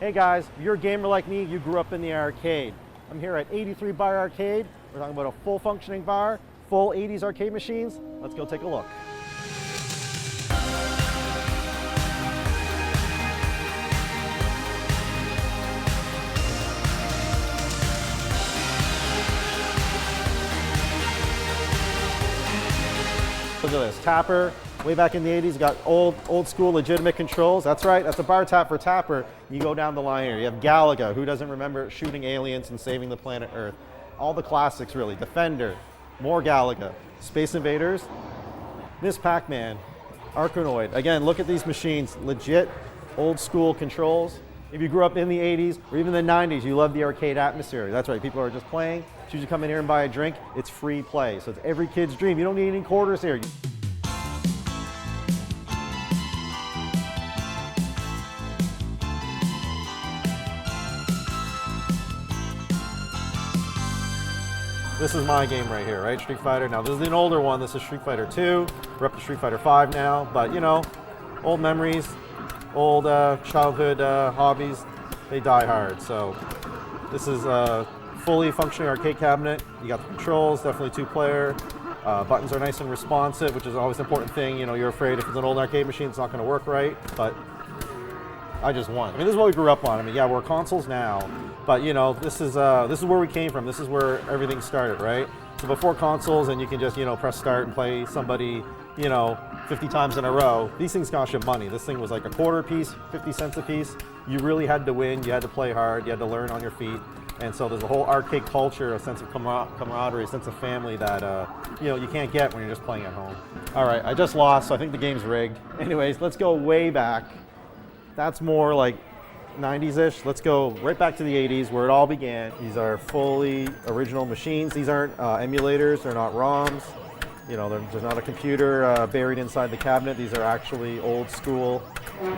Hey guys, if you're a gamer like me, you grew up in the arcade. I'm here at 83 Bar-cade. We're talking about a full functioning bar, full 80s arcade machines. Let's go take a look. Look at this, Tapper. Way back in the 80s, got old school legitimate controls. That's right, that's a bar tap for Tapper. You go down the line here. You have Galaga, who doesn't remember shooting aliens and saving the planet Earth? All the classics really. Defender, more Galaga, Space Invaders, Miss Pac-Man, Arkanoid. Again, look at these machines, legit old school controls. If you grew up in the 80s or even the 90s, you love the arcade atmosphere. That's right, people are just playing. As soon as you come in here and buy a drink, it's free play. So it's every kid's dream. You don't need any quarters here. This is my game right here, right? Street Fighter. Now, this is an older one. This is Street Fighter 2. We're up to Street Fighter 5 now. But, you know, old memories, old childhood hobbies, they die hard. So this is a fully functioning arcade cabinet. You got the controls, definitely two-player. Buttons are nice and responsive, which is always an important thing. You know, you're afraid if it's an old arcade machine, it's not going to work right. But I just won. I mean, this is what we grew up on. I mean, yeah, we're consoles now. But you know, this is where we came from. This is where everything started, right? So before consoles, and you can just press start and play somebody 50 times in a row. These things cost you money. This thing was like a quarter a piece, 50 cents a piece. You really had to win. You had to play hard. You had to learn on your feet. And so there's a whole arcade culture, a sense of camaraderie, a sense of family that you can't get when you're just playing at home. All right, I just lost, so I think the game's rigged. Anyways, let's go way back. That's more like 90s-ish. Let's go right back to the 80s where it all began. These are fully original machines. These aren't emulators. They're not ROMs. There's not a computer buried inside the cabinet. These are actually old school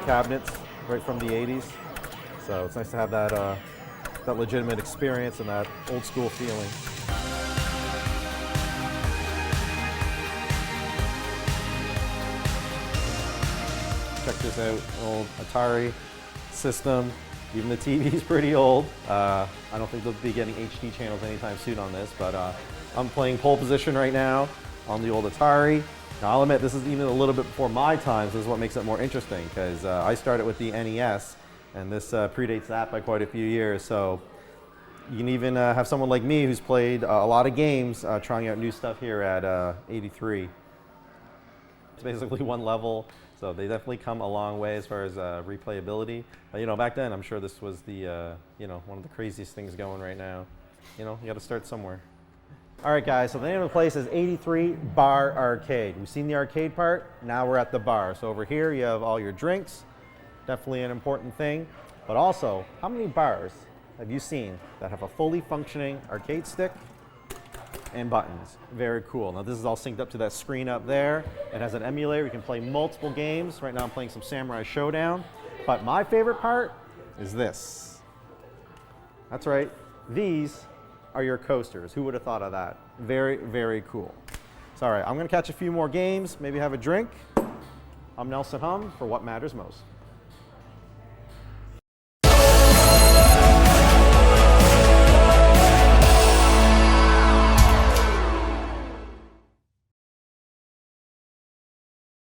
cabinets right from the 80s. So it's nice to have that legitimate experience and that old school feeling. Check this out, old Atari system. Even the TV's pretty old. I don't think they'll be getting HD channels anytime soon on this, but I'm playing pole position right now on the old Atari. Now I'll admit, this is even a little bit before my time, so this is what makes it more interesting, because I started with the NES, and this predates that by quite a few years. So you can even have someone like me who's played a lot of games trying out new stuff here at 83. It's basically one level. So they definitely come a long way as far as replayability. Back then, I'm sure this was the, one of the craziest things going right now. You got to start somewhere. All right, guys, so the name of the place is 83 Bar-cade. We've seen the arcade part, now we're at the bar. So over here, you have all your drinks, definitely an important thing. But also, how many bars have you seen that have a fully functioning arcade stick and buttons? Very cool. Now this is all synced up to that screen up there. It has an emulator. You can play multiple games. Right now I'm playing some Samurai Showdown. But my favorite part is this. That's right. These are your coasters. Who would have thought of that? Very, very cool. So all right, I'm going to catch a few more games, maybe have a drink. I'm Nelson Hum for What Matters Most.